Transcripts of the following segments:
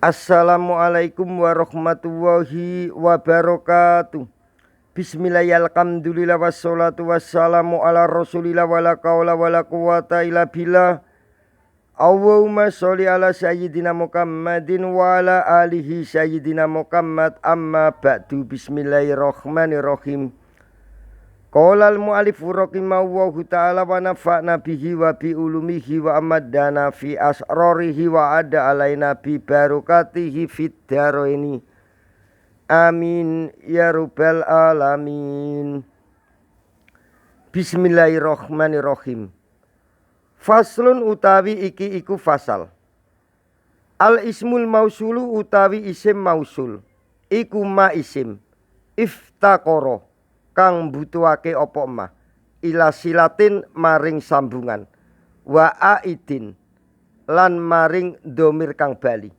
Assalamualaikum warahmatullahi wabarakatuh. Bismillahirrahmanirrahim. Alhamdulillah wassalatu wassalamu ala rasulillah wala qaula wala quwata illa billah. Allahumma sholli ala sayyidina Muhammadin wa ala alihi sayyidina Muhammad, amma ba'du. Bismillahirrahmanirrahim. Qala al-mu'allif rahimahullahu ta'ala wa nafa'na bihi wa bi ulumihi wa amadana fi asrarihi wa ada alaina bi barakatihi fid dharaini. Amin ya rabbal alamin. Bismillahirrahmanirrahim. Faslun utawi iki iku fasal. Al ismul mausulu utawi isim mausul iku ma isim iftaqara kang butuhake apa ma ila silatin maring sambungan wa aidin lan maring domir kang bali.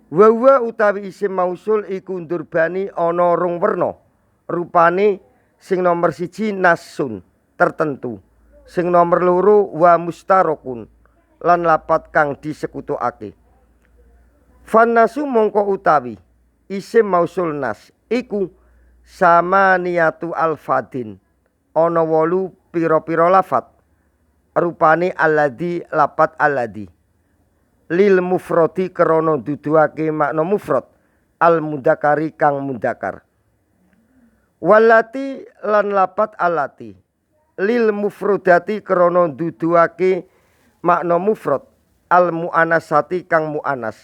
Wa utawi isim mausul iku ndurbani ana rong werna, rupane sing nomor 1 nasun tertentu, sing nomor 2 wa mustarakun lan lapat kang disekutukake. Fannasu mongko utawi isim mausul nas iku sama niatu alfadin ana 8 pira-pira lafat, rupane alladzi lapat alladzi lil mufradi krana duduake makna mufrad al mudakari kang mudakar, walati lan lapat alati lil mufradati krana duduake makna mufrad al muannasati kang muannas,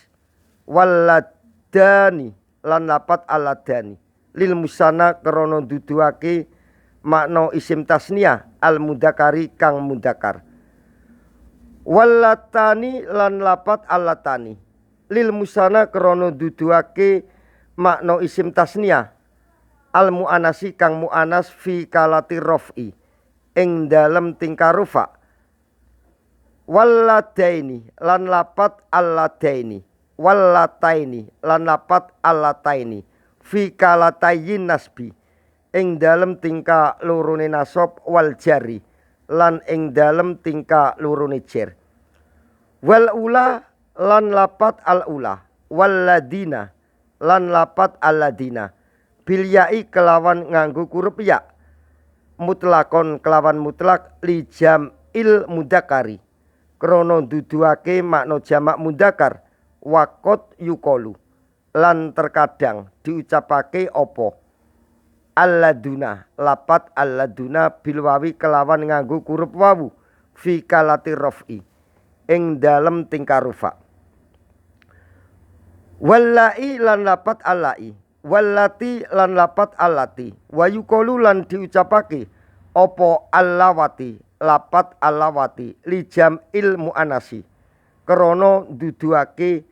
waladani lan lapat aladani lil musanna krana duduake makna isim tasniyah al mudakari kang mudakar, walatani lan lapat alatani lil musanna krana duduake makna isim tasniyah al muannasi kang muannas fi kalati raf'i ing dalem tingkah rufa, waladaini lan lapat alladaini wallataini lan lapat allataini fi kalatayin nasbi ing dalem tingkah lorone nasab wal jari lan ing dalem tingkah lorone jar, wal ula lan lapat al ula walladina lan lapat alladina bil ya'i kelawan nganggo huruf ya, mutlakon kelawan mutlak li jam'il mudakari krana duduake makna jamak mudakar, wakot yukolu lan terkadang diucapake apa alladuna lapat alladuna bil wawi kelawan nganggo huruf wawu fi kalati raf'i ing dalem tingkah rufa, wallai lan lapat allai wallati lan lapat allati wa yukolu lan diucapake apa allawati lapat allawati li jam'il muannasi krana duduake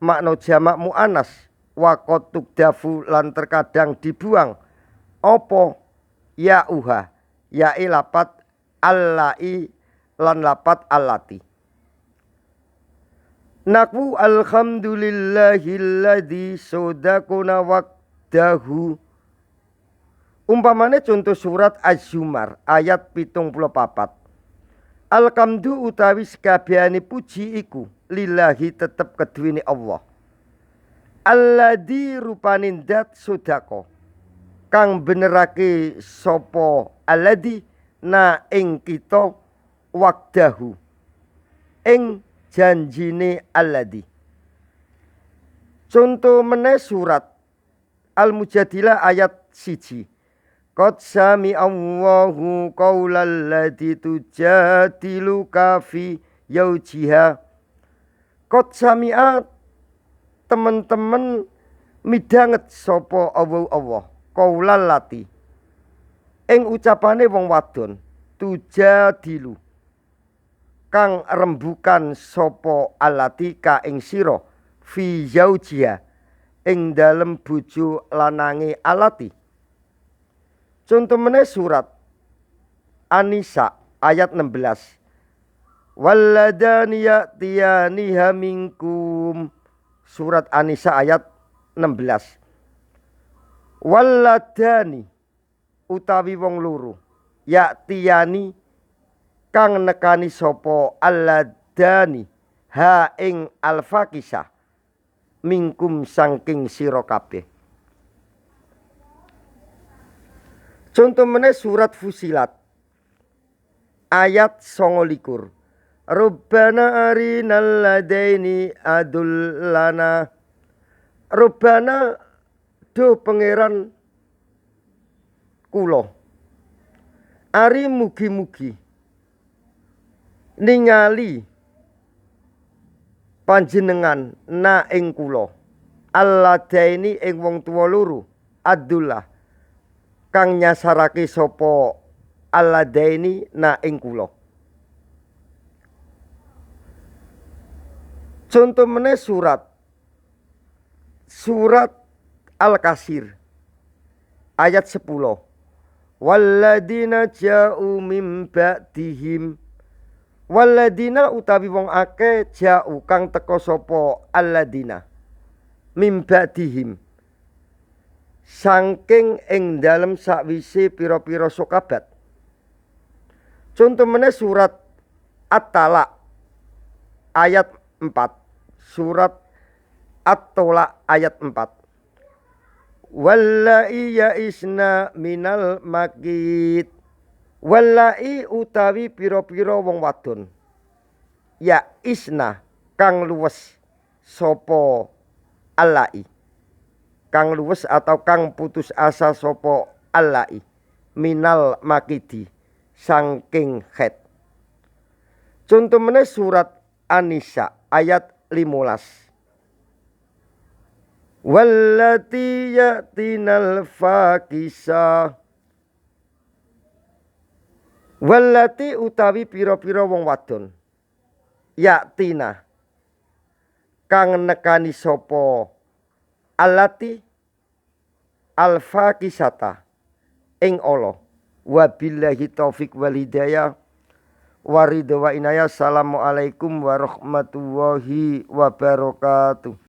makna jamak muannas, waqat tukdafu lan terkadang dibuang apa ya uha ya'i lapat allai lan lapat allati. Naku alhamdulillahilladzi sodakuna waqdahu. Umpamane contoh surat Az-Zumar ayat 74. Alhamdu utawi sekabehane puji iku lillahi tetep keduwene Allah. Alladzi rupane zat sodako kang benerake sapa alladzi na ing kita waqdahu ing janjine alladzi. Contoh meneh surat Al-Mujadilah ayat 1. Qad sami Allahu qaulal ladzi tujadiluka fi yaujiha. Qad sami'a teman-teman midanget sapa Allah qaulal lati ing ucapane wong wadon tujadilu kang rembukan sapa alati ka ing sira fi yaujiha ing dalem bojo lanange alati. Contoh meneh surat An-Nisa ayat 16. Walladani ya'tiyaniha minkum. Surat An-Nisa ayat 16. Walladani utawi wong loro ya'tiyani kang nekani sapa alladani ha ing al-fakisah mingkum sangking sira kabeh. Contoh meneh surat Fusilat ayat 29. Rabbana arinal ladaini adullana. Rabbana do pangeran kula. Ari mugi-mugi ningali panjenengan na ing kula. Alladaini ing wong tuwa loro adullah kang nyasarake sapa alladaini na ing kula. Contoh meneh surat Al-Kasir ayat 10. Walladina ja'u mim ba'dihim. Walladina utawi wong akeh ja'u kang teka sapa alladina mim ba'dihim saking ing dalem sakwise pira-pira sokabat. Contoh meneh surat At-Talaq ayat 4. Surat At-Talaq ayat 4. Wallai ya'isna minal makid. Wallai utawi pira-pira wong wadon ya'isna kang luwes sapa allai kang luwes atau kang putus asa sapa allai minal makidi saking haid. Contoh meneh surat An-Nisa ayat 15. Wallati yatinal fakisa. Wallati utawi pira-pira wong wadon yatina kang nekani sapa allati al-fakisata ing Allah. Wabillahi taufik wal hidayah wa ridha wa inayah. Assalamualaikum warahmatullahi wabarakatuh.